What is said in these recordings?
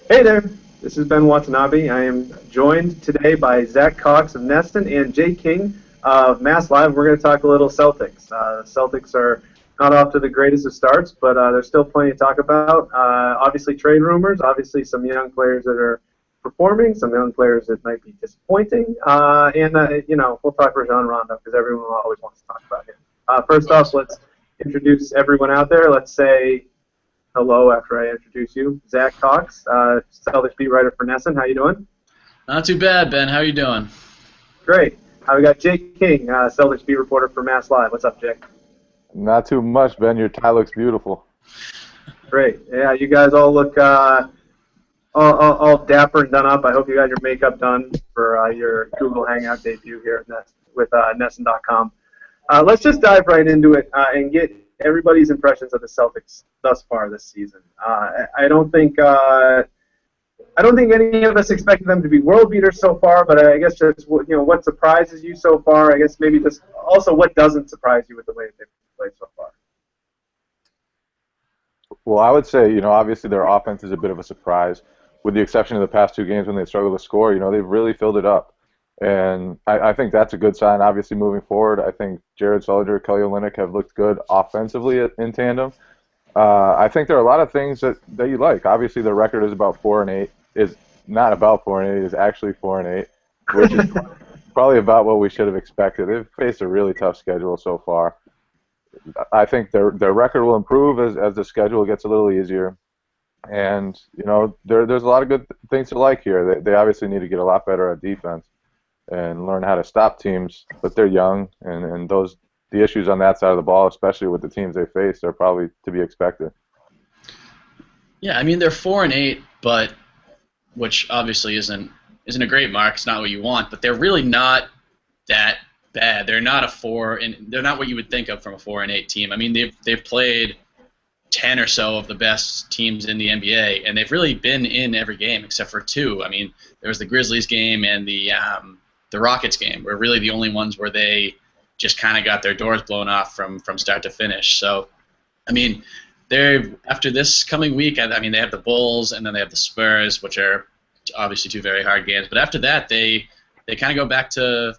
Hey there, this is Ben Watanabe. I am joined today by Zack Cox of Neston and Jay King of MassLive. We're going to talk a little Celtics. The Celtics are not off to the greatest of starts, but there's still plenty to talk about. Obviously, trade rumors, obviously, some young players that are performing, some young players that might be disappointing, and we'll talk Rajon Rondo because everyone always wants to talk about him. First off, let's introduce everyone out there. Let's say hello after I introduce you. Zack Cox, Celtics beat writer for Nesson. How you doing? Not too bad, Ben. How you doing? Great. We got Jake King, Celtics beat reporter for MassLive. What's up, Jake? Not too much, Ben. Your tie looks beautiful. Great. Yeah, you guys all look all dapper and done up. I hope you got your makeup done for your Google Hangout debut here with Nesson.com. Let's just dive right into it and get everybody's impressions of the Celtics thus far this season. I don't think any of us expected them to be world beaters so far, but I guess just what surprises you so far. I guess maybe just also what doesn't surprise you with the way that they've played so far. Well, I would say, obviously their offense is a bit of a surprise, with the exception of the past two games when they struggled to score. They've really filled it up. And I think that's a good sign. Obviously, moving forward, I think Jared Sullinger, Kelly Olynyk have looked good offensively in tandem. I think there are a lot of things that you like. Obviously, their record is about 4-8. Is not about 4-8. Is actually 4-8, which is probably about what we should have expected. They've faced a really tough schedule so far. I think their record will improve as the schedule gets a little easier. And there's a lot of good things to like here. They obviously need to get a lot better at defense and learn how to stop teams, but they're young, and the issues on that side of the ball, especially with the teams they face, are probably to be expected. Yeah, I mean they're 4-8, but which obviously isn't a great mark. It's not what you want, but they're really not that bad. They're not a 4, and they're not what you would think of from a 4-8 team. I mean they've played 10 or so of the best teams in the NBA, and they've really been in every game except for 2. I mean there was the Grizzlies game and the Rockets game were really the only ones where they just kind of got their doors blown off from start to finish. So, I mean, after this coming week, I mean, they have the Bulls and then they have the Spurs, which are obviously 2 very hard games. But after that, they kind of go back to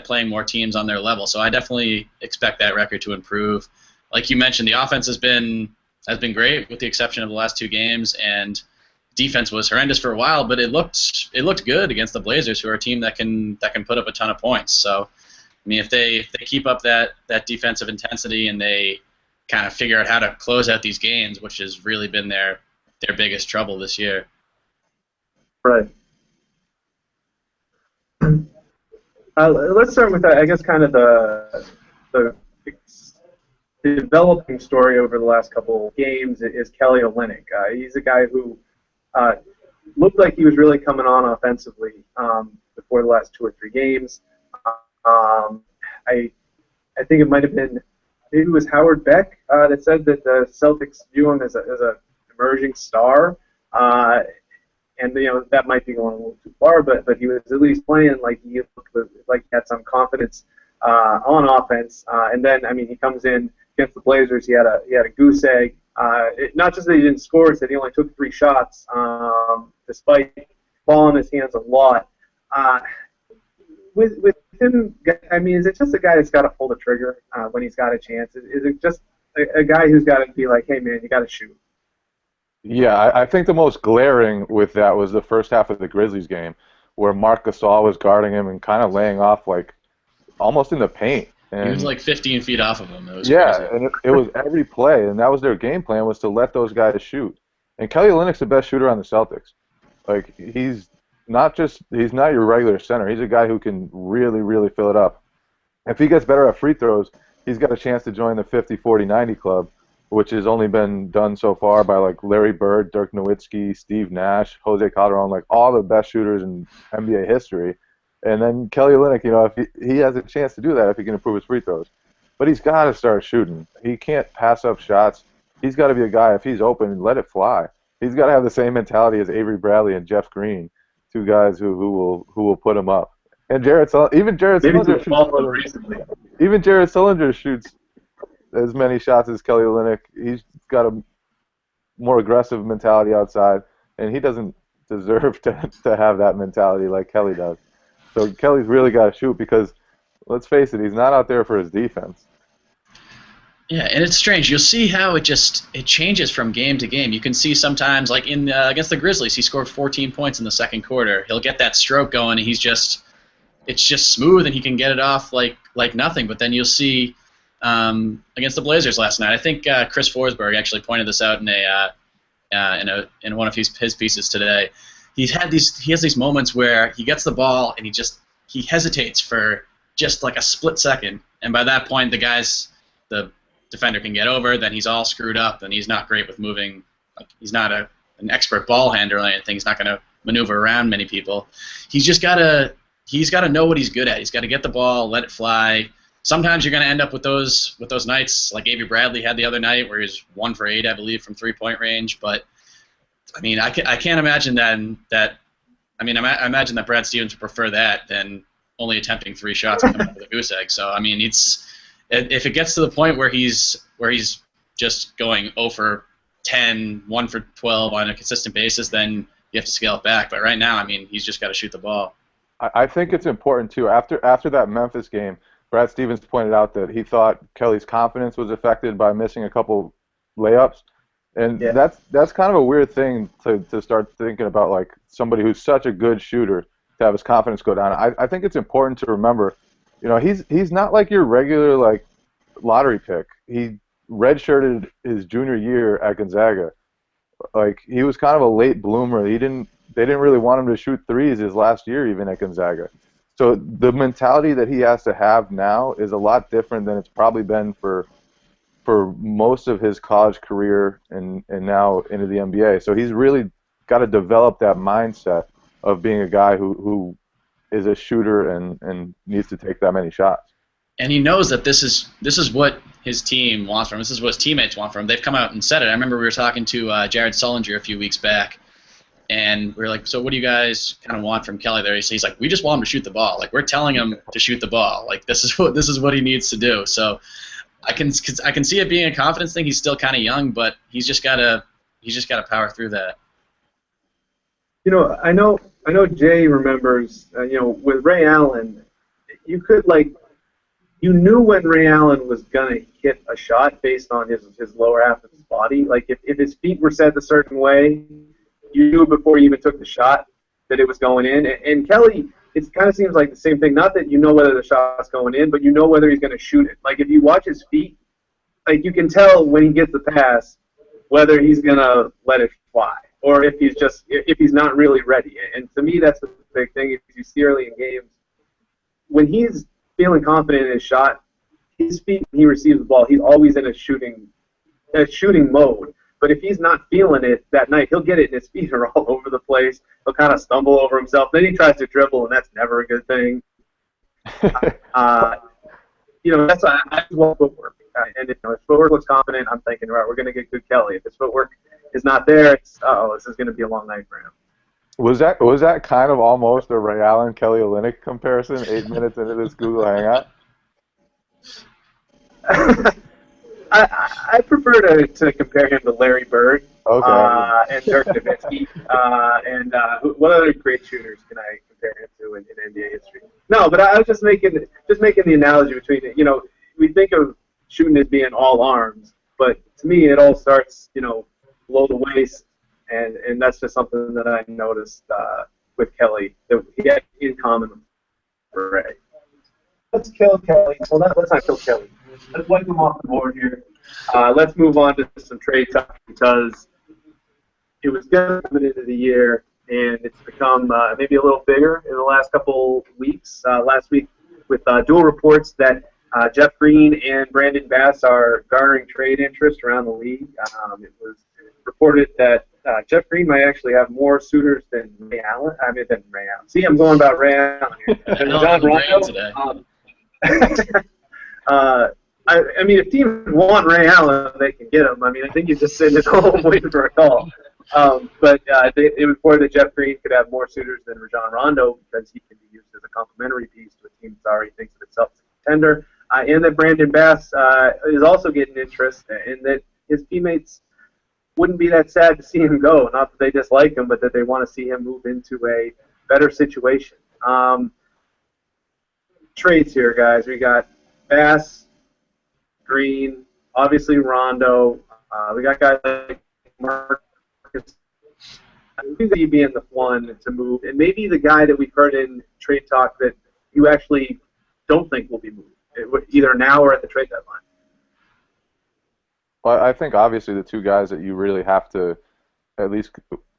playing more teams on their level. So I definitely expect that record to improve. Like you mentioned, the offense has been great with the exception of the last 2 games, and defense was horrendous for a while, but it looked good against the Blazers, who are a team that can put up a ton of points. So, I mean, if they keep up that defensive intensity and they kind of figure out how to close out these games, which has really been their biggest trouble this year. Right. Let's start with, I guess, kind of the developing story over the last couple of games is Kelly Olynyk. He's a guy who looked like he was really coming on offensively before the last 2 or 3 games. I think it might have been, maybe it was Howard Beck that said that the Celtics view him as a emerging star, and that might be going a little too far, but he was at least playing like he looked like he had some confidence on offense. And then, I mean, he comes in against the Blazers. He had a goose egg. Not just that he didn't score, it's that he only took 3 shots, despite ball in his hands a lot. With him, I mean, is it just a guy that's got to pull the trigger when he's got a chance? Is it just a guy who's got to be like, hey, man, you got to shoot? Yeah, I think the most glaring with that was the first half of the Grizzlies game, where Marc Gasol was guarding him and kind of laying off, like, almost in the paint. And he was like 15 feet off of him. It was crazy. And it was every play, and that was their game plan, was to let those guys shoot. And Kelly Olynyk's the best shooter on the Celtics. Like, he's not your regular center. He's a guy who can really, really fill it up. If he gets better at free throws, he's got a chance to join the 50-40-90 club, which has only been done so far by like Larry Bird, Dirk Nowitzki, Steve Nash, Jose Calderon, like all the best shooters in NBA history. And then Kelly Olynyk, if he has a chance to do that if he can improve his free throws. But he's got to start shooting. He can't pass up shots. He's got to be a guy, if he's open, let it fly. He's got to have the same mentality as Avery Bradley and Jeff Green, 2 guys who will put him up. And Jared Sullinger shoots as many shots as Kelly Olynyk. He's got a more aggressive mentality outside. and he doesn't deserve to have that mentality like Kelly does. So Kelly's really got to shoot because, let's face it, he's not out there for his defense. Yeah, and it's strange. You'll see how it changes from game to game. You can see sometimes, like in against the Grizzlies, he scored 14 points in the second quarter. He'll get that stroke going, and it's just smooth, and he can get it off like nothing. But then you'll see against the Blazers last night. I think Chris Forsberg actually pointed this out in one of his pieces today. He has these moments where he gets the ball and he hesitates for just like a split second, and by that point the defender can get over. Then he's all screwed up, and he's not great with moving. Like, he's not an expert ball handler or anything. He's not going to maneuver around many people. He's got to know what he's good at. He's got to get the ball, let it fly. Sometimes you're going to end up with those nights like Avery Bradley had the other night, where he was 1 for 8, I believe, from 3-point range. But I mean, I can't imagine that. I mean, I imagine that Brad Stevens would prefer that than only attempting 3 shots and coming up with a goose egg. So I mean, if it gets to the point where he's just going 0 for 10, 1 for 12 on a consistent basis, then you have to scale it back. But right now, I mean, he's just got to shoot the ball. I think it's important too. After that Memphis game, Brad Stevens pointed out that he thought Kelly's confidence was affected by missing a couple layups, and that's kind of a weird thing to start thinking about, like somebody who's such a good shooter to have his confidence go down. I think it's important to remember, you know, he's not like your regular like lottery pick. He redshirted his junior year at Gonzaga. Like, he was kind of a late bloomer. They didn't really want him to shoot threes his last year even at Gonzaga. So the mentality that he has to have now is a lot different than it's probably been for most of his college career and now into the NBA. So he's really got to develop that mindset of being a guy who is a shooter and needs to take that many shots. And he knows that this is what his team wants from him. This is what his teammates want from him. They've come out and said it. I remember we were talking to Jared Sullinger a few weeks back, and we were like, so what do you guys kind of want from Kelly there? He's like, we just want him to shoot the ball. Like, we're telling him to shoot the ball. Like, this is what he needs to do. So I can see it being a confidence thing. He's still kind of young, but he's just gotta power through that. You know, I know Jay remembers. You know, with Ray Allen, you knew when Ray Allen was gonna hit a shot based on his lower half of his body. Like, if his feet were set a certain way, you knew before he even took the shot that it was going in. And Kelly, it kind of seems like the same thing. Not that you know whether the shot's going in, but you know whether he's going to shoot it. Like, if you watch his feet, like, you can tell when he gets the pass whether he's going to let it fly or if he's not really ready. And to me, that's the big thing. If you see early in games, when he's feeling confident in his shot, his feet, when he receives the ball, he's always in a shooting mode. But if he's not feeling it that night, he'll get it, and his feet are all over the place. He'll kind of stumble over himself. Then he tries to dribble, and that's never a good thing. You know, that's why I just want footwork. And if footwork looks confident, I'm thinking, right, we're going to get good Kelly. If his footwork is not there, this is going to be a long night for him. Was that kind of almost a Ray Allen Kelly Olynyk comparison 8 minutes into this Google Hangout? I prefer to compare him to Larry Bird, okay, and Dirk Nowitzki, and what other great shooters can I compare him to in NBA history? No, but I was just making the analogy between, you know, we think of shooting as being all arms, but to me it all starts, you know, below the waist, and that's just something that I noticed with Kelly that he had in common with Ray. Let's kill Kelly. Well, let's not kill Kelly. Let's wipe him off the board here. Let's move on to some trade talk, because it was good coming into the year, and it's become maybe a little bigger in the last couple weeks. Last week, with dual reports that Jeff Green and Brandon Bass are garnering trade interest around the league. It was reported that Jeff Green might actually have more suitors than Ray Allen. Than Ray Allen. See, I'm going about Ray Allen here. Than John Rondo. I mean, if teams want Ray Allen, they can get him. I mean, I think he's just sitting at home waiting for a call. But it was reported that Jeff Green could have more suitors than Rajon Rondo because he can be used as a complementary piece to a team that already thinks of itself as a contender. And that Brandon Bass is also getting interest, and that his teammates wouldn't be that sad to see him go. Not that they dislike him, but that they want to see him move into a better situation. Trades here, guys. We got Bass, Green, obviously Rondo. We got guys like Marcus. Who's he being the one to move, and maybe the guy that we've heard in trade talk that you actually don't think will be moved, either now or at the trade deadline? Well, I think obviously the two guys that you really have to at least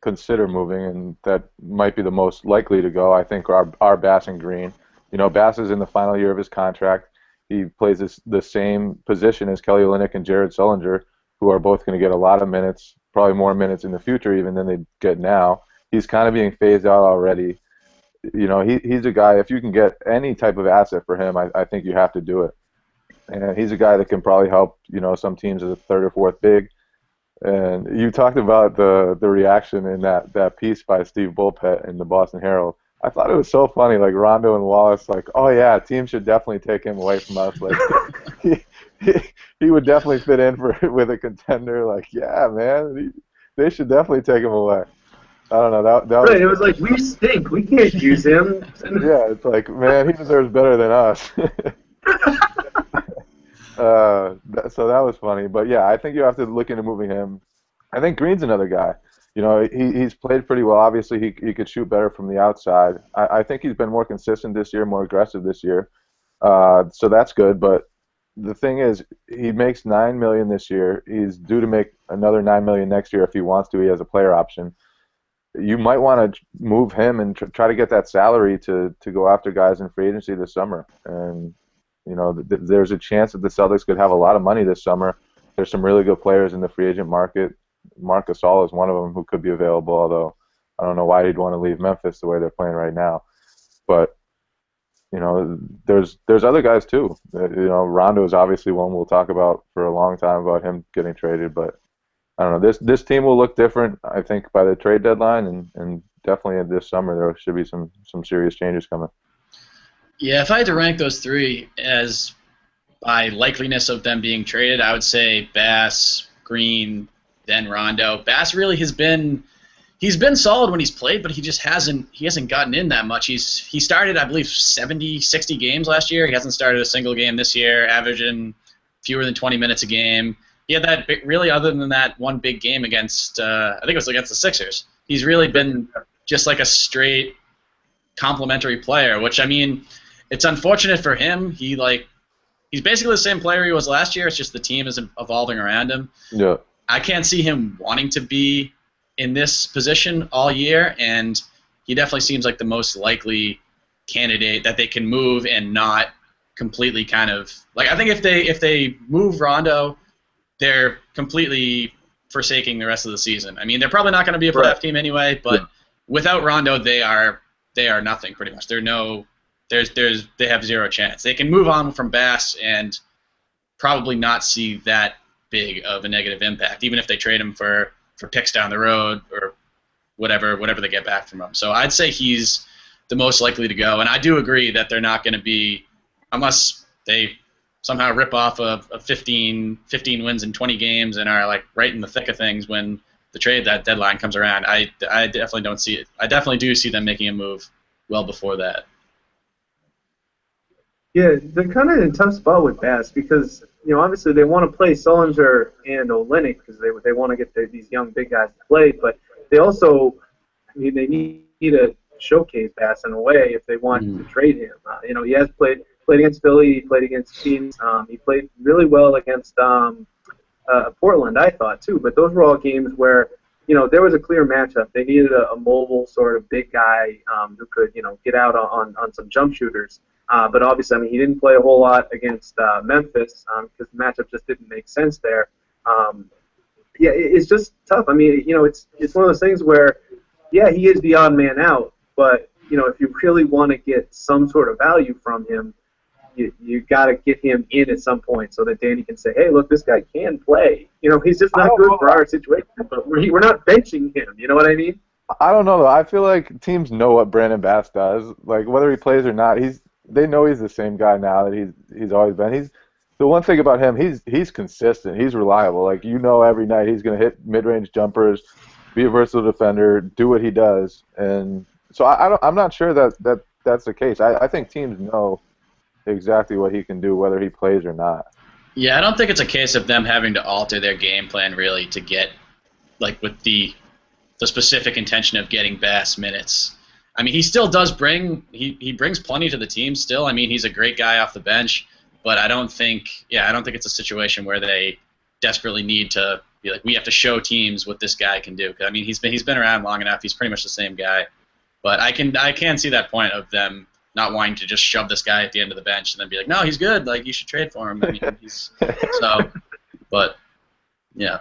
consider moving, and that might be the most likely to go, I think, are Bass and Green. You know, Bass is in the final year of his contract. He plays the same position as Kelly Olynyk and Jared Sullinger, who are both going to get a lot of minutes, probably more minutes in the future even than they get now. He's kind of being phased out already. You know, he's a guy, if you can get any type of asset for him, I think you have to do it. And he's a guy that can probably help, you know, some teams as a third or fourth big. And you talked about the reaction in that piece by Steve Bulpett in the Boston Herald. I thought it was so funny, like Rondo and Wallace, like, oh yeah, teams should definitely take him away from us. Like, he would definitely fit in with a contender. Like, yeah, man, they should definitely take him away. I don't know. That right, was, it was like, we stink. We can't use him. Yeah, it's like, man, he deserves better than us. So that was funny. But yeah, I think you have to look into moving him. I think Green's another guy. You know, he's played pretty well. Obviously, he could shoot better from the outside. I think he's been more consistent this year, more aggressive this year. So that's good. But the thing is, he makes $9 million this year. He's due to make another $9 million next year if he wants to. He has a player option. You might want to move him and try to get that salary to go after guys in free agency this summer. And you know, there's a chance that the Celtics could have a lot of money this summer. There's some really good players in the free agent market. Marc Gasol is one of them who could be available, although I don't know why he'd want to leave Memphis the way they're playing right now. But, you know, there's other guys too. You know, Rondo is obviously one we'll talk about for a long time about him getting traded. But I don't know. This team will look different, I think, by the trade deadline, and definitely this summer there should be some serious changes coming. Yeah, if I had to rank those three as by likeliness of them being traded, I would say Bass, Green, then Rondo. Bass really he's been solid when he's played, but he just hasn't gotten in that much. He started, I believe, 60 games last year. He hasn't started a single game this year, averaging fewer than 20 minutes a game. He had that really, other than that one big game against I think it was against the Sixers. He's really been just like a straight complimentary player, which, I mean, it's unfortunate for him. He's basically the same player he was last year. It's just the team is evolving around him. Yeah. I can't see him wanting to be in this position all year, and he definitely seems like the most likely candidate that they can move and not completely kind of like. I think if they move Rondo, they're completely forsaking the rest of the season. I mean, they're probably not going to be a playoff team anyway, but without Rondo, they are nothing pretty much. They have zero chance. They can move on from Bass and probably not see that big of a negative impact, even if they trade him for picks down the road or whatever they get back from him. So I'd say he's the most likely to go, and I do agree that they're not going to be, unless they somehow rip off a 15 wins in 20 games and are like right in the thick of things when the trade that deadline comes around. I definitely don't see it. I definitely do see them making a move well before that. Yeah, they're kind of in a tough spot with Bass because, you know, obviously they want to play Sullinger and Olynyk because they want to get these young big guys to play, but they also, I mean, they need to showcase Bass in a way if they want to trade him. You know, he has played against Philly, he played against teams, he played really well against Portland, I thought, too, but those were all games where, you know, there was a clear matchup. They needed a mobile sort of big guy who could, you know, get out on some jump shooters. But obviously, I mean, he didn't play a whole lot against Memphis because the matchup just didn't make sense there. Yeah, it's just tough. I mean, you know, it's one of those things where, yeah, he is the odd man out, but, you know, if you really want to get some sort of value from him, you got to get him in at some point so that Danny can say, hey, look, this guy can play. You know, he's just not good for our situation, but we're not benching him. You know what I mean? I don't know, though. I feel like teams know what Brandon Bass does. Like, whether he plays or not, they know he's the same guy now that he's always been. The one thing about him, he's consistent. He's reliable. Like every night he's going to hit mid-range jumpers, be a versatile defender, do what he does. And so I'm not sure that's the case. I think teams know exactly what he can do, whether he plays or not. Yeah, I don't think it's a case of them having to alter their game plan really to get with the specific intention of getting Bass minutes. I mean, he still does he brings plenty to the team still. I mean, he's a great guy off the bench, but I don't think it's a situation where they desperately need to be like, we have to show teams what this guy can do. 'Cause, I mean, he's been around long enough. He's pretty much the same guy. But I can see that point of them not wanting to just shove this guy at the end of the bench and then be like, no, he's good. Like, you should trade for him. I mean, yeah.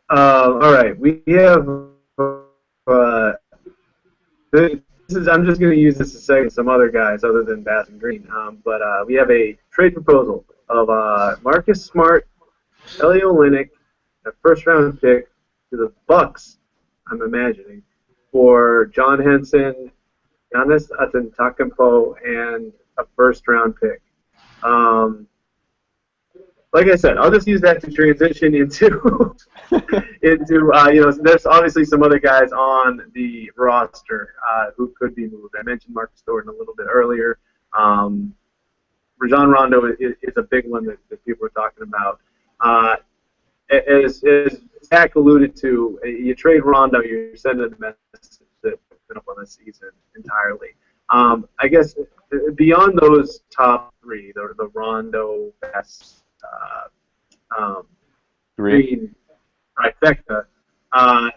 All right, we have. I'm just going to use this to say some other guys other than Bass and Green. But we have a trade proposal of Marcus Smart, Kelly Olynyk, a first-round pick to the Bucks, I'm imagining, for John Henson, Giannis Antetokounmpo, and a first-round pick. Like I said, I'll just use that to transition into there's obviously some other guys on the roster who could be moved. I mentioned Marcus Thornton a little bit earlier. Rajon Rondo is a big one that people are talking about. As Zack alluded to, you trade Rondo, you're sending a message that been up on the season entirely. I guess beyond those top three, the Rondo, Bass, Green, trifecta, are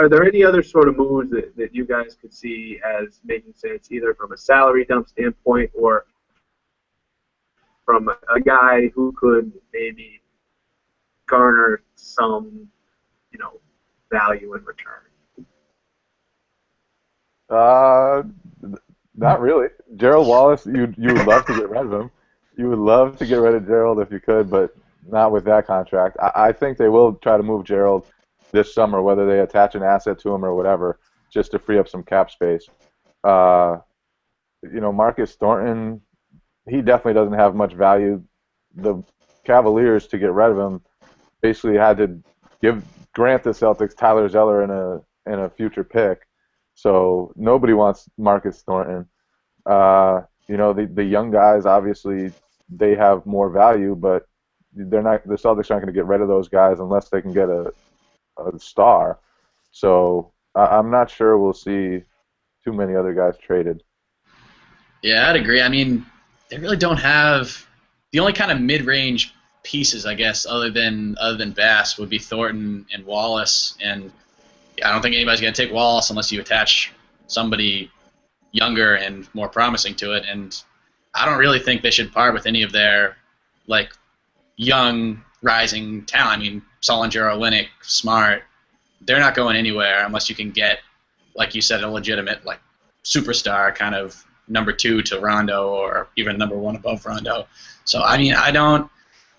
there any other sort of moves that you guys could see as making sense, either from a salary dump standpoint or from a guy who could maybe garner some, value in return? Not really. Gerald Wallace, you would love to get rid of him. You would love to get rid of Gerald if you could, but not with that contract. I think they will try to move Gerald this summer, whether they attach an asset to him or whatever, just to free up some cap space. Marcus Thornton, he definitely doesn't have much value. The Cavaliers, to get rid of him, basically had to grant the Celtics Tyler Zeller in a future pick. So nobody wants Marcus Thornton. The young guys, obviously, they have more value, but the Celtics aren't going to get rid of those guys unless they can get a star. So I'm not sure we'll see too many other guys traded. Yeah, I'd agree. I mean, they really don't have the only kind of mid-range pieces, I guess, other than Bass would be Thornton and Wallace, and I don't think anybody's going to take Wallace unless you attach somebody younger and more promising to it, and I don't really think they should part with any of their young rising talent. I mean, Sullinger, Olynyk, Smart, they're not going anywhere unless you can get, like you said, a legitimate superstar kind of number 2 to Rondo or even number 1 above Rondo. So I mean,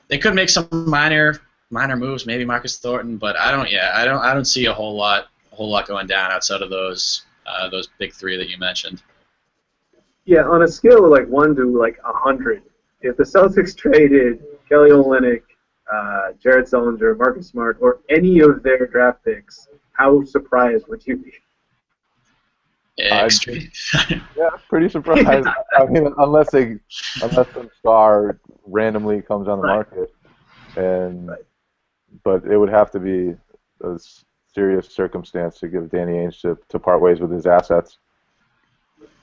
they could make some minor moves, maybe Marcus Thornton, but I don't see a whole lot going down outside of those big three that you mentioned. Yeah, on a scale of 1 to 100, if the Celtics traded Kelly Olynyk, Jared Sullinger, Marcus Smart, or any of their draft picks, how surprised would you be? Yeah, extreme. Yeah, pretty surprised. I mean, unless some star randomly comes on the market, but it would have to be a serious circumstance to give Danny Ainge to part ways with his assets.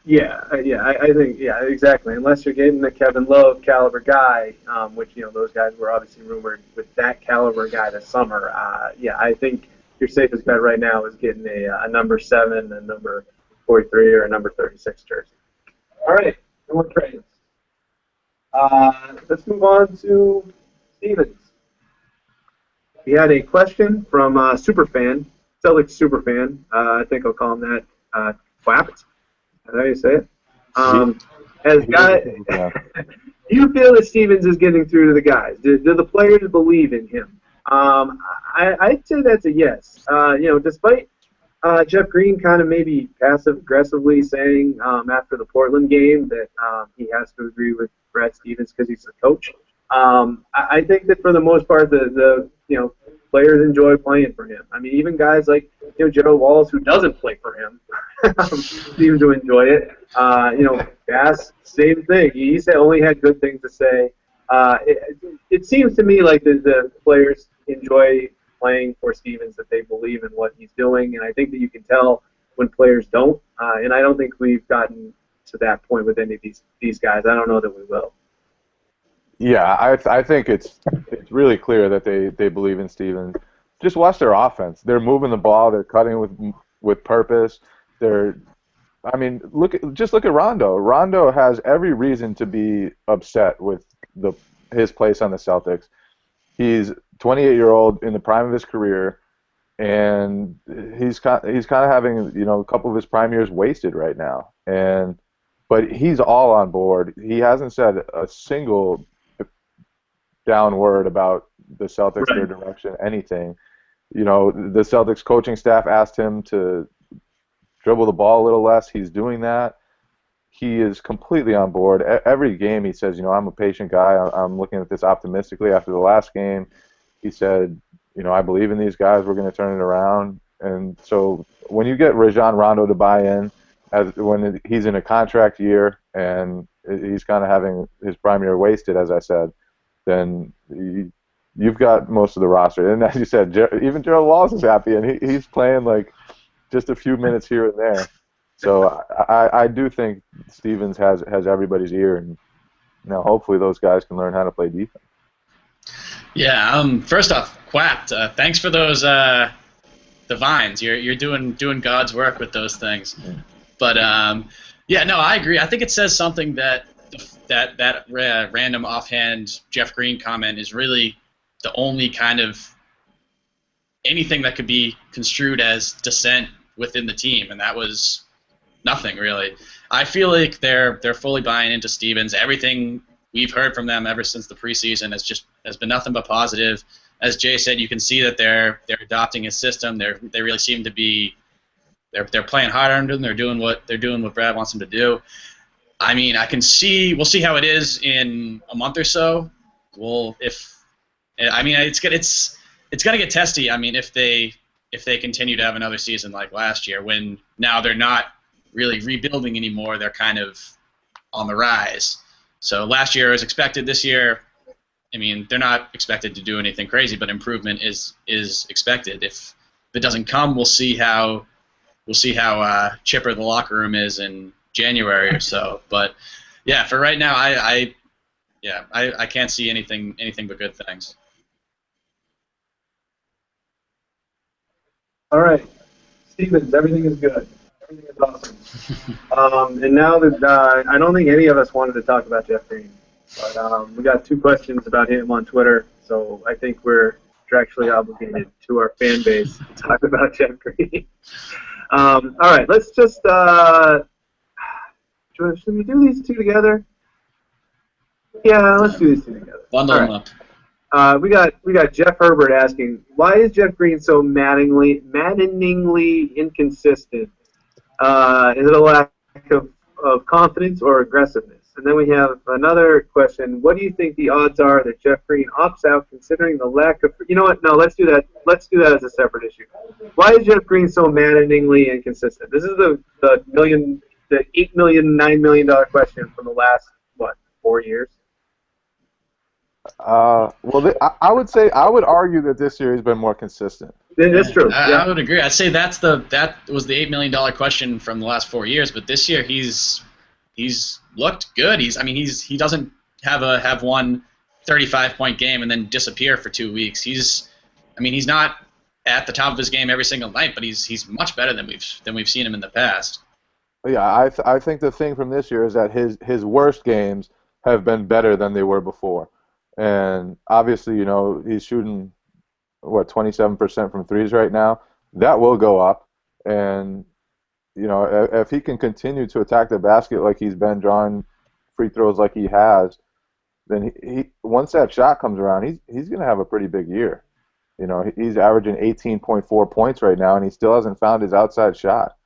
Yeah, I think exactly. Unless you're getting the Kevin Love caliber guy, which those guys were obviously rumored with that caliber guy this summer. I think your safest bet right now is getting a number 7, a number 43, or a number 36 jersey. All right, no more trades. Let's move on to Stevens. We had a question from Superfan, Celtics Superfan. I think I'll call him that. Flapped. Is that how you say it? Do you feel that Stevens is getting through to the guys? Do the players believe in him? I'd say that's a yes. Despite Jeff Green kind of maybe passive-aggressively saying after the Portland game that he has to agree with Brad Stevens because he's the coach. I think that for the most part, the players enjoy playing for him. I mean, even guys like Joe Wallace, who doesn't play for him, seem to enjoy it. Bass, same thing. He only had good things to say. It seems to me like the players enjoy playing for Stevens, that they believe in what he's doing, and I think that you can tell when players don't. And I don't think we've gotten to that point with any of these guys. I don't know that we will. Yeah, I think it's really clear that they believe in Stevens. Just watch their offense. They're moving the ball. They're cutting with purpose. Just look at Rondo. Rondo has every reason to be upset with his place on the Celtics. He's 28-year-old in the prime of his career, and he's kind of having a couple of his prime years wasted right now. But he's all on board. He hasn't said a single down word about the Celtics, their direction, anything. The Celtics coaching staff asked him to dribble the ball a little less. He's doing that. He is completely on board. Every game he says, I'm a patient guy. I'm looking at this optimistically. After the last game, he said, I believe in these guys. We're going to turn it around. And so when you get Rajon Rondo to buy in, when he's in a contract year and he's kind of having his prime year wasted, as I said, then you've got most of the roster. And as you said, even Gerald Wallace is happy, and he's playing like just a few minutes here and there. So I do think Stevens has everybody's ear, and hopefully those guys can learn how to play defense. Yeah. First off, Quapped, thanks for those the vines. You're doing God's work with those things. But I agree. I think it says something that random offhand Jeff Green comment is really the only kind of anything that could be construed as dissent within the team, and that was nothing really. I feel like they're fully buying into Stevens. Everything we've heard from them ever since the preseason has been nothing but positive. As Jay said, you can see that they're adopting his system. They really seem to be they're playing hard under him. They're doing what Brad wants them to do. I mean, we'll see how it is in a month or so. It's gonna get testy. I mean, if they continue to have another season like last year, when now they're not really rebuilding anymore, they're kind of on the rise. So last year was expected. This year, I mean, they're not expected to do anything crazy, but improvement is expected. If it doesn't come, we'll see how chipper the locker room is in January or so. But yeah, for right now, I can't see anything but good things. All right, Stevens, everything is good. Everything is awesome. And now that I don't think any of us wanted to talk about Jeff Green, but we got 2 questions about him on Twitter, so I think we're contractually obligated to our fan base to talk about Jeff Green. All right, let's just should we do these 2 together? Yeah, let's do these 2 together. Bundle them up. We got Jeff Herbert asking, why is Jeff Green so maddeningly inconsistent? Is it a lack of confidence or aggressiveness? And then we have another question. What do you think the odds are that Jeff Green opts out, considering the lack of? You know what? No, let's do that. Let's do that as a separate issue. Why is Jeff Green so maddeningly inconsistent? This is the $8 million, $9 million question from the last 4 years. I would argue that this year has been more consistent. That's true. I would agree. I'd say that was the $8 million question from the last 4 years. But this year he's looked good. He doesn't have one 35-point game and then disappear for 2 weeks. He's not at the top of his game every single night, but he's much better than we've seen him in the past. Yeah, I think the thing from this year is that his worst games have been better than they were before. And obviously, he's shooting, 27% from threes right now. That will go up. And, if he can continue to attack the basket like he's been, drawing free throws like he has, then he once that shot comes around, he's going to have a pretty big year. You know, he's averaging 18.4 points right now, and he still hasn't found his outside shot.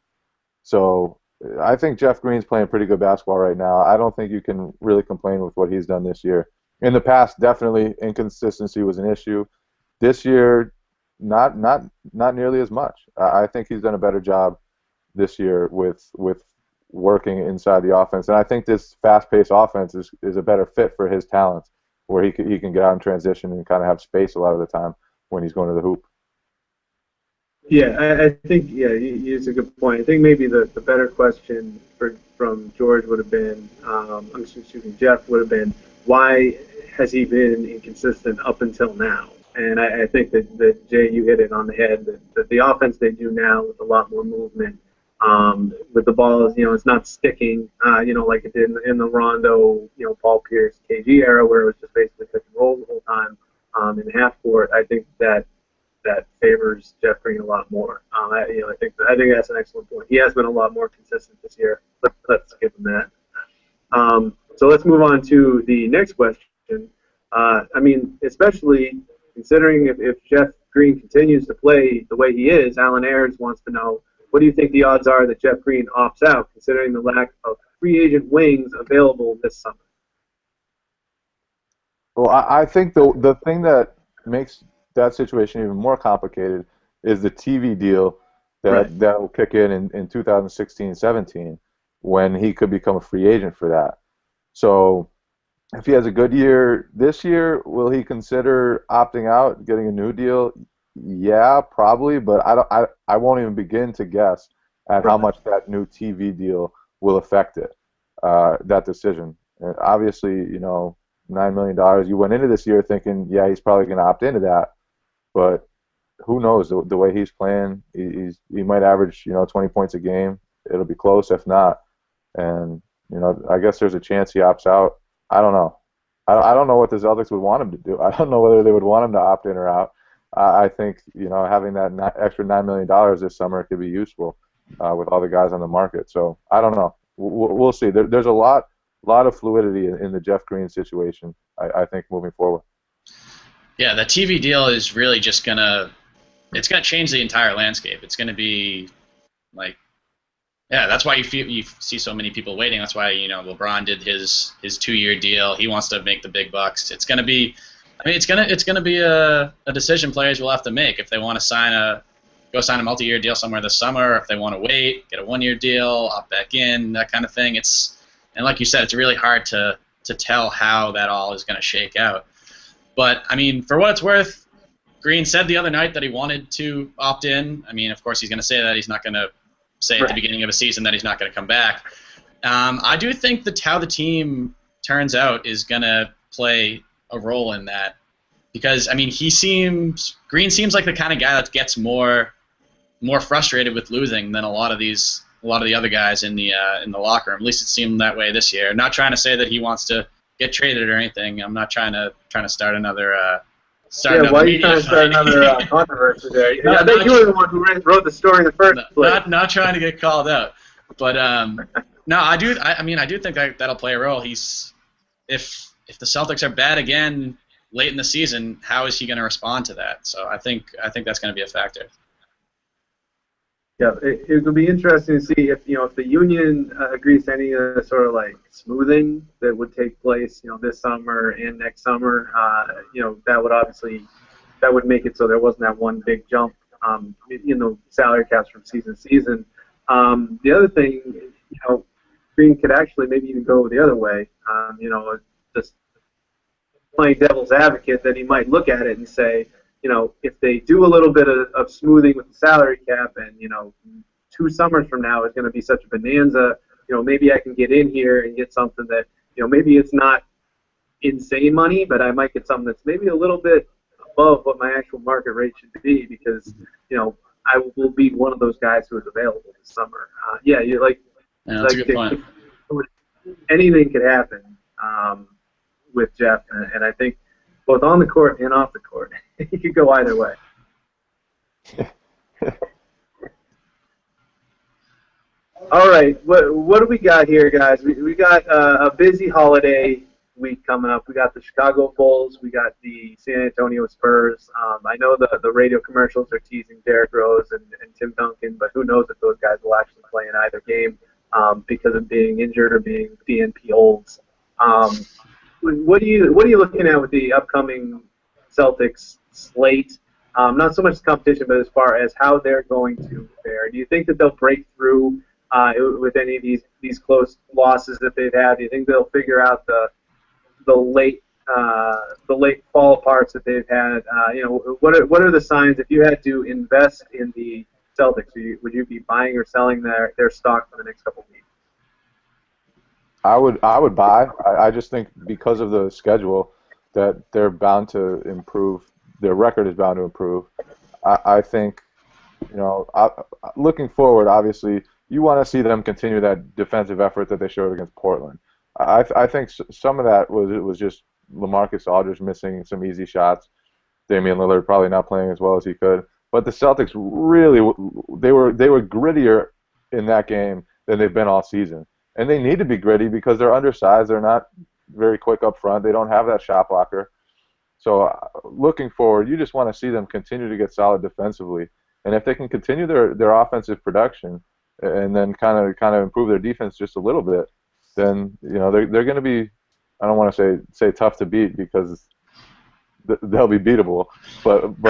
So I think Jeff Green's playing pretty good basketball right now. I don't think you can really complain with what he's done this year. In the past, definitely inconsistency was an issue. This year, not nearly as much. I think he's done a better job this year with working inside the offense, and I think this fast-paced offense is a better fit for his talents, where he can get out in transition and kind of have space a lot of the time when he's going to the hoop. Yeah, I think he is a good point. I think maybe the better question from George would have been, excuse me, Jeff would have been, why has he been inconsistent up until now? And I think that Jay, you hit it on the head. That the offense they do now with a lot more movement, with the ball, it's not sticking, like it did in the Rondo, Paul Pierce, KG era, where it was just basically pick and roll the whole time in half court. I think that favors Jeff Green a lot more. I think that's an excellent point. He has been a lot more consistent this year. Let's give him that. So let's move on to the next question. Especially considering if Jeff Green continues to play the way he is, Alan Ayers wants to know, what do you think the odds are that Jeff Green opts out, considering the lack of free agent wings available this summer? Well, I think the thing that makes that situation even more complicated is the TV deal that will kick in 2016-17 when he could become a free agent for that. So if he has a good year this year, will he consider opting out, getting a new deal? Yeah, probably, but I won't even begin to guess at how much that new TV deal will affect it, that decision. And obviously, $9 million. You went into this year thinking, yeah, he's probably going to opt into that, but who knows? The way he's playing, he might average 20 points a game. It'll be close if not, and I guess there's a chance he opts out. I don't know. I don't know what the Celtics would want him to do. I don't know whether they would want him to opt in or out. I think having that extra $9 million this summer could be useful with all the guys on the market. So I don't know. We'll see. There's a lot of fluidity in the Jeff Green situation, I think, moving forward. Yeah, the TV deal is really just it's gonna change the entire landscape. It's gonna be like, yeah, that's why you see so many people waiting. That's why LeBron did his 2-year deal. He wants to make the big bucks. It's gonna be, it's gonna be a decision players will have to make if they want to go sign a multi-year deal somewhere this summer, if they want to wait, get a 1-year deal, opt back in, that kind of thing. And like you said, it's really hard to tell how that all is going to shake out. But for what it's worth, Green said the other night that he wanted to opt in. Of course, he's going to say that. He's not going to say at the beginning of a season that he's not going to come back. I do think that how the team turns out is going to play a role in that, because Green seems like the kind of guy that gets more frustrated with losing than a lot of the other guys in the locker room. At least it seemed that way this year. Not trying to say that he wants to get traded or anything. I'm not trying to start another. Why are you trying to start another controversy there? I think you were the one who wrote the story in the first place. Not trying to get called out, but no, I do. I do think that'll play a role. If the Celtics are bad again late in the season, how is he going to respond to that? So I think that's going to be a factor. Yeah, it will be interesting to see if the union agrees to any sort of like smoothing that would take place this summer and next summer. That would make it so there wasn't that one big jump in the salary caps from season to season. The other thing, Green could actually maybe even go the other way. Just playing devil's advocate, that he might look at it and say, if they do a little bit of smoothing with the salary cap, and 2 summers from now is going to be such a bonanza, maybe I can get in here and get something that, maybe it's not insane money, but I might get something that's maybe a little bit above what my actual market rate should be, because I will be one of those guys who is available this summer. That's a good point. Anything could happen with Jeff, and I think both on the court and off the court, he could go either way. All right, what do we got here, guys? We got a busy holiday week coming up. We got the Chicago Bulls. We got the San Antonio Spurs. I know the radio commercials are teasing Derrick Rose and Tim Duncan, but who knows if those guys will actually play in either game because of being injured or being DNP holds. What are you looking at with the upcoming Celtics slate? Not so much competition, but as far as how they're going to fare. Do you think that they'll break through with any of these close losses that they've had? Do you think they'll figure out the late fall aparts that they've had? What are the signs if you had to invest in the Celtics? Would you be buying or selling their stock for the next couple of weeks? I would buy. I just think because of the schedule that they're bound to improve. Their record is bound to improve. I think, looking forward, obviously, you want to see them continue that defensive effort that they showed against Portland. I think some of that was just LaMarcus Aldridge missing some easy shots. Damian Lillard probably not playing as well as he could. But the Celtics really, they were grittier in that game than they've been all season. And they need to be gritty because they're undersized. They're not very quick up front. They don't have that shot blocker. So looking forward, you just want to see them continue to get solid defensively. And if they can continue their offensive production and then kind of improve their defense just a little bit, then they're going to be, I don't want to say tough to beat because they'll be beatable, but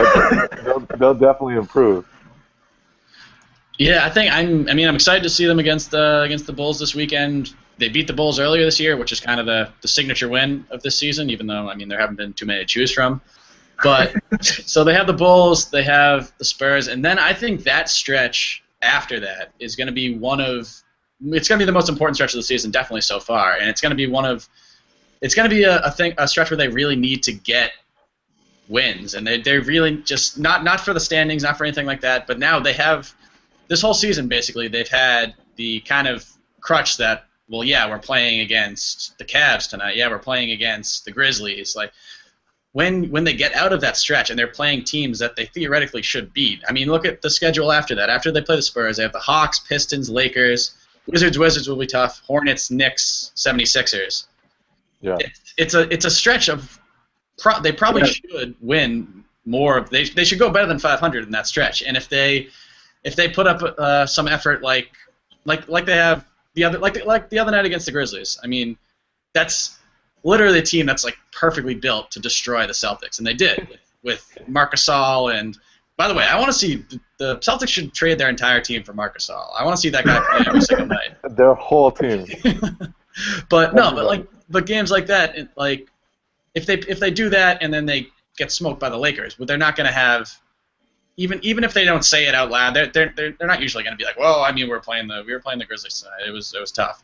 they'll definitely improve. Yeah, I'm excited to see them against the Bulls this weekend. They beat the Bulls earlier this year, which is kind of the signature win of this season, even though, there haven't been too many to choose from. But so they have the Bulls, they have the Spurs, and then I think that stretch after that is going to be it's going to be the most important stretch of the season, definitely so far, and it's going to be a stretch where they really need to get wins, and they're really just not for the standings, not for anything like that, but now they have this whole season basically they've had the kind of crutch that, well, yeah, we're playing against the Cavs tonight, yeah, we're playing against the Grizzlies, like when they get out of that stretch and they're playing teams that they theoretically should beat. Look at the schedule after that. After they play the Spurs, they have the Hawks, Pistons, Lakers, Wizards will be tough, Hornets, Knicks, 76ers. Yeah. It's a stretch of they probably should win more. They should go better than 500 in that stretch. And if they put up some effort like they have the other night against the Grizzlies, that's literally a team that's like perfectly built to destroy the Celtics, and they did with Marc Gasol. And by the way, I want to see the Celtics should trade their entire team for Marc Gasol. I want to see that guy play every single night. Their whole team. But games like that, if they do that and then they get smoked by the Lakers, but they're not going to have even if they don't say it out loud, they're not usually going to be like, well, we were playing the Grizzlies tonight. It was tough.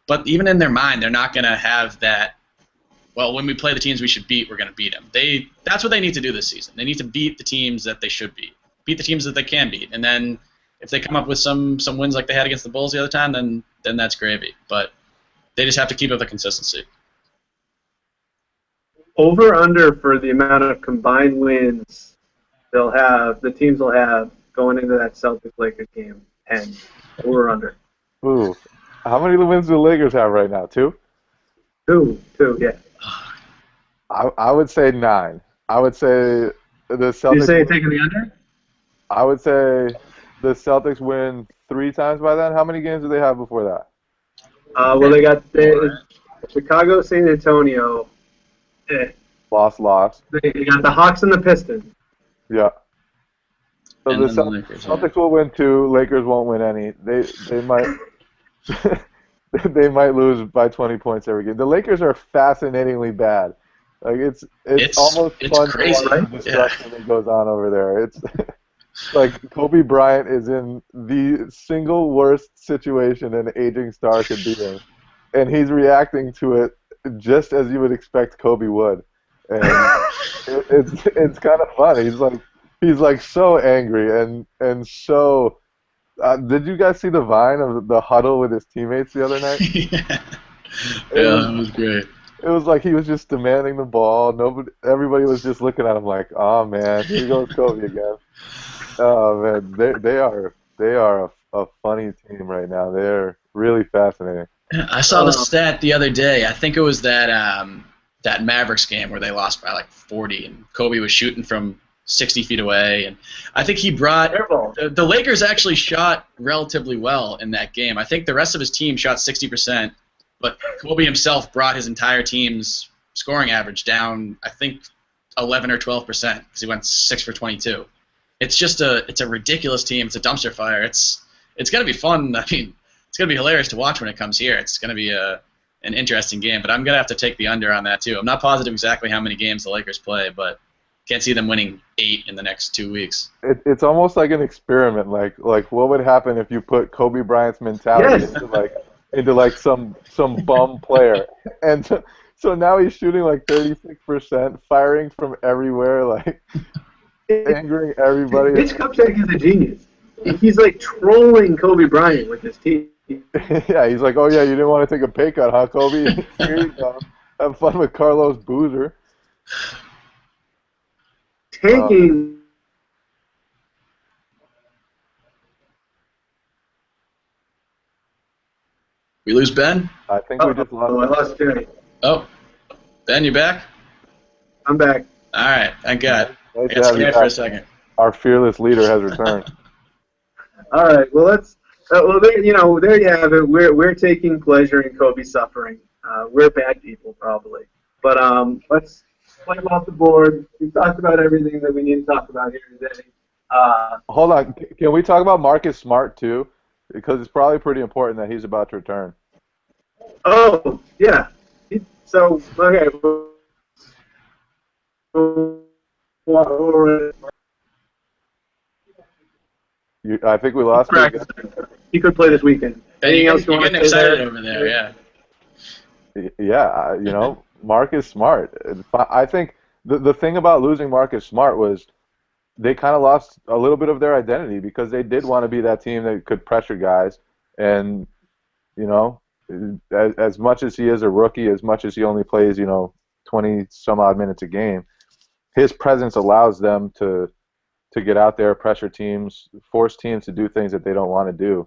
But even in their mind, they're not going to have that. Well, when we play the teams we should beat, we're going to beat them. That's what they need to do this season. They need to beat the teams that they should beat the teams that they can beat, and then if they come up with some wins like they had against the Bulls the other time, then that's gravy. But they just have to keep up the consistency. Over under for the amount of combined wins the teams will have going into that Celtics Lakers game. 10. Over under. Ooh, how many wins do the Lakers have right now? 2? 2, yeah. I would say 9. I would say the Celtics. You say taking the under? I would say the Celtics win 3 times by then. How many games do they have before that? Well, they got Chicago, San Antonio. Loss. They got the Hawks and the Pistons. Yeah. So and the Celtics will win 2. Lakers won't win any. They might they might lose by 20 points every game. The Lakers are fascinatingly bad. Like it's almost fun crazy. to watch the destruction that goes on over there. It's like Kobe Bryant is in the single worst situation an aging star could be in, and he's reacting to it just as you would expect Kobe would. And it's kind of fun. He's like so angry and so. Did you guys see the Vine of the huddle with his teammates the other night? Yeah, that was great. It was like he was just demanding the ball. Everybody was just looking at him like, "Oh man, here goes Kobe again." Oh man, they are a funny team right now. They're really fascinating. I saw the stat the other day. I think it was that Mavericks game where they lost by like 40, and Kobe was shooting from 60 feet away, and I think he brought the Lakers actually shot relatively well in that game. I think the rest of his team shot 60%, but Kobe himself brought his entire team's scoring average down, I think 11 or 12%, because he went 6 for 22. It's a ridiculous team. It's a dumpster fire. It's gonna be fun. I mean, it's gonna be hilarious to watch when it comes here. It's gonna be an interesting game, but I'm gonna have to take the under on that too. I'm not positive exactly how many games the Lakers play, but can't see them winning 8 in the next 2 weeks. It's almost like an experiment. Like what would happen if you put Kobe Bryant's mentality into some bum player, and so now he's shooting like 36%, firing from everywhere, like angering everybody. Mitch Kupchak is a genius. He's like trolling Kobe Bryant with his team. Yeah, he's like, oh yeah, you didn't want to take a pay cut, huh, Kobe? Here you go. Have fun with Carlos Boozer. Taking. We lose Ben? I think we just lost. Oh, I lost Jerry. Oh, Ben, you back? I'm back. All right, thank God. Nice I got scared for a second. Our fearless leader has returned. All right. Well, let's. Well, there you have it. We're taking pleasure in Kobe's suffering. We're bad people, probably. But let's play him off the board. We talked about everything that we need to talk about here today. Hold on. Can we talk about Marcus Smart too? Because it's probably pretty important that he's about to return. Oh, yeah. So, okay. I think we lost him. He could play this weekend. Anything else you You're want getting to say excited there? over there, yeah. Yeah, Marcus Smart. I think the thing about losing Marcus Smart was they kind of lost a little bit of their identity because they did want to be that team that could pressure guys. And, as much as he is a rookie, as much as he only plays, 20-some-odd minutes a game, his presence allows them to get out there, pressure teams, force teams to do things that they don't want to do.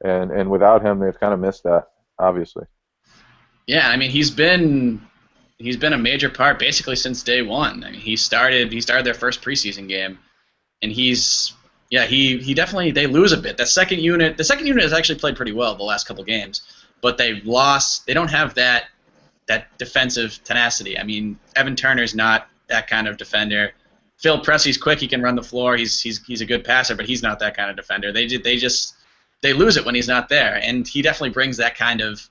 And without him, they've kind of missed that, obviously. Yeah, I mean, he's been a major part basically since day one. I mean, he started their first preseason game, and he definitely, they lose a bit. The second unit has actually played pretty well the last couple games, but they don't have that defensive tenacity. I mean, Evan Turner's not that kind of defender. Phil Pressey's quick, he can run the floor. He's a good passer, but he's not that kind of defender. They lose it when he's not there, and he definitely brings that kind of.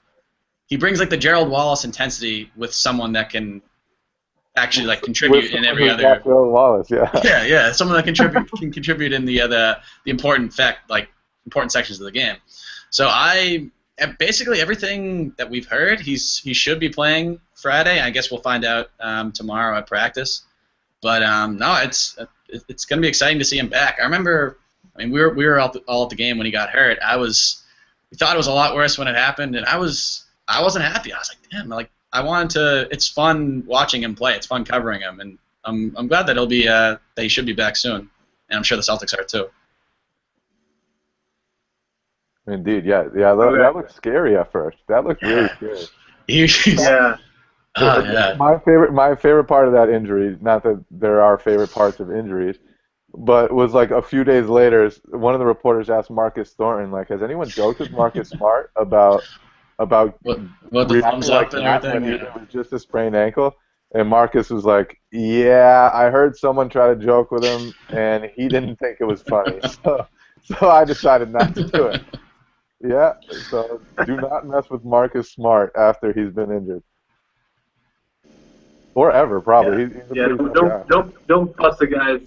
He brings like the Gerald Wallace intensity with someone that can actually like contribute in every other. Gerald Wallace, yeah. Yeah, someone that can contribute in the important sections of the game. So basically everything that we've heard, he should be playing Friday. I guess we'll find out tomorrow at practice. But no, it's going to be exciting to see him back. I remember, we were all at the game when he got hurt. We thought it was a lot worse when it happened, and I wasn't happy. I was like, damn, it's fun watching him play. It's fun covering him, and I'm glad that he should be back soon, and I'm sure the Celtics are too. Indeed, yeah. That looked scary at first. That looked really scary. Yeah. Yeah. My favorite part of that injury, not that there are favorite parts of injuries, but was like a few days later, one of the reporters asked Marcus Thornton, like, has anyone joked with Marcus Smart about what the thumbs up and everything? It was just a sprained ankle, and Marcus was like, yeah, I heard someone try to joke with him, and he didn't think it was funny, so I decided not to do it. Yeah, so do not mess with Marcus Smart after he's been injured. Or ever, probably. Yeah, don't bust the guy's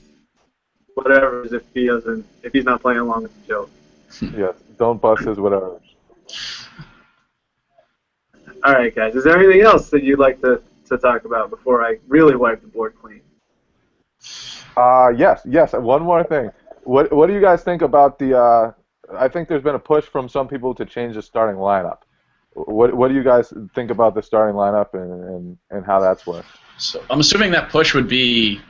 whatever if he's not playing along with the joke. Yes, don't bust his whatever. All right, guys. Is there anything else that you'd like to talk about before I really wipe the board clean? Yes. One more thing. What do you guys think about the? I think there's been a push from some people to change the starting lineup. What do you guys think about the starting lineup and how that's worked? So I'm assuming that push would be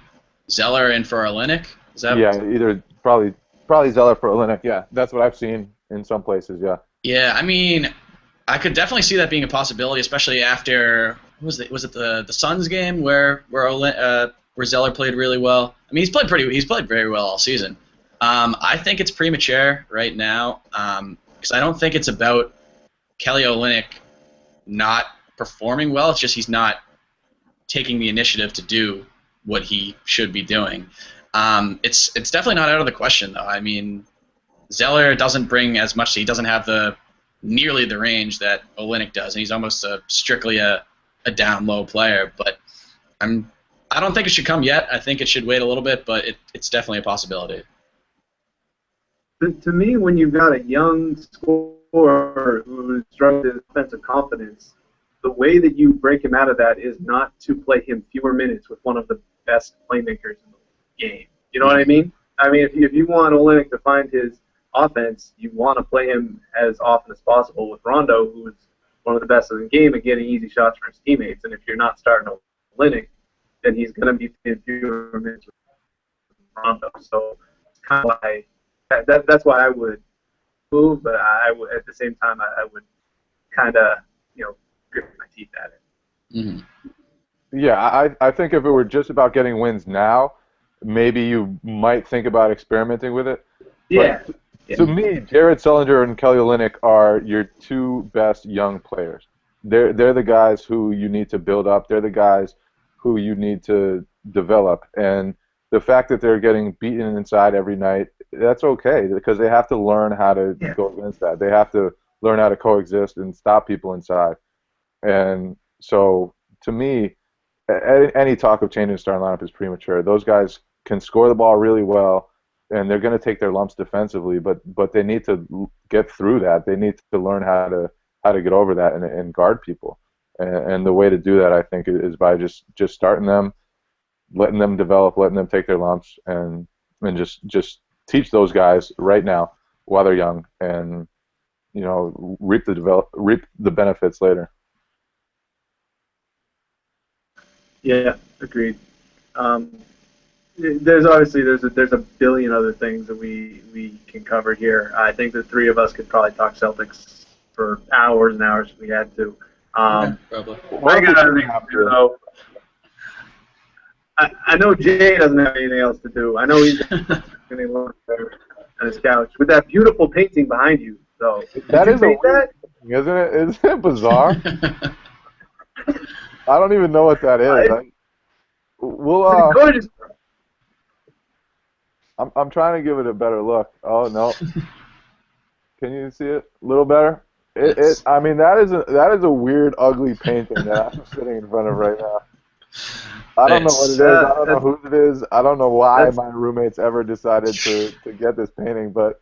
Zeller and for Olynyk. Is that? Yeah, either probably Zeller for Olynyk. Yeah, that's what I've seen in some places. Yeah. Yeah, I mean, I could definitely see that being a possibility, especially after was it the Suns game where Zeller played really well. I mean, he's played very well all season. I think it's premature right now because I don't think it's about Kelly Olynyk not performing well. It's just he's not taking the initiative to do what he should be doing. It's definitely not out of the question though. I mean, Zeller doesn't bring as much. He doesn't have nearly the range that Olynyk does, and he's almost strictly a down low player. But I don't think it should come yet. I think it should wait a little bit, but it's definitely a possibility. To me, when you've got a young scorer who struggles with defensive confidence, the way that you break him out of that is not to play him fewer minutes with one of the best playmakers in the game. You know what I mean? I mean, if you want Olynyk to find his offense, you want to play him as often as possible with Rondo, who is one of the best in the game at getting easy shots for his teammates. And if you're not starting Olynyk, then he's going to be playing fewer minutes with Rondo. So it's kind of why that's why I would move, but I would at the same time I would kind of grit my teeth at it. Mm-hmm. Yeah, I think if it were just about getting wins now, maybe you might think about experimenting with it. Yeah. But to me, Jared Sullinger and Kelly Olynyk are your two best young players. They're the guys who you need to build up. They're the guys who you need to develop. And the fact that they're getting beaten inside every night, that's okay because they have to learn how to go against that. They have to learn how to coexist and stop people inside. And so, to me, any talk of changing the starting lineup is premature. Those guys can score the ball really well, and they're going to take their lumps defensively, but they need to get through that. They need to learn how to get over that and guard people. And the way to do that, I think, is by just starting them, letting them develop, letting them take their lumps, and just teach those guys right now while they're young, and reap the benefits later. Yeah, agreed. There's a billion other things that we can cover here. I think the three of us could probably talk Celtics for hours and hours if we had to. Probably. I got other things to do, though. I know Jay doesn't have anything else to do. I know he's going to look there on his couch with that beautiful painting behind you. So that is that? Isn't it? Isn't it bizarre? I don't even know what that is. We'll. Gorgeous. I'm trying to give it a better look. Oh no. Can you see it a little better? I mean, that is a weird, ugly painting that I'm sitting in front of right now. I don't know what it is. I don't know whose it is. I don't know why my roommates ever decided to get this painting, but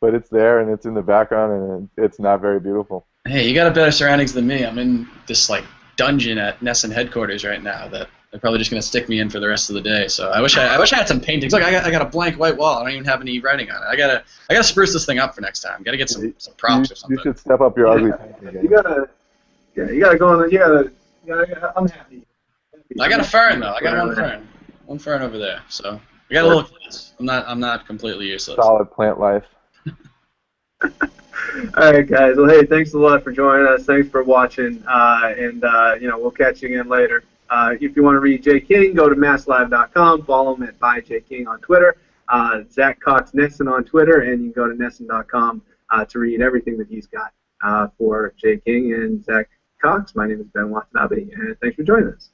it's there and it's in the background and it's not very beautiful. Hey, you got a better surroundings than me. I'm in this dungeon at Nesson headquarters right now that they're probably just gonna stick me in for the rest of the day. So I wish I had some paintings. Look, I got a blank white wall. I don't even have any writing on it. I gotta spruce this thing up for next time. Gotta get some props or something. You should step up your ugly painting. You gotta go on. I'm happy. I got a fern though. I got one fern over there. So I got a little class. I'm not completely useless. Solid plant life. All right, guys. Well, hey, thanks a lot for joining us. Thanks for watching, and we'll catch you again later. If you want to read Jay King, go to MassLive.com. Follow him at @ByJKing on Twitter. Zack Cox Nesson on Twitter, and you can go to Nesson.com to read everything that he's got for Jay King and Zack Cox. My name is Ben Watanabe, and thanks for joining us.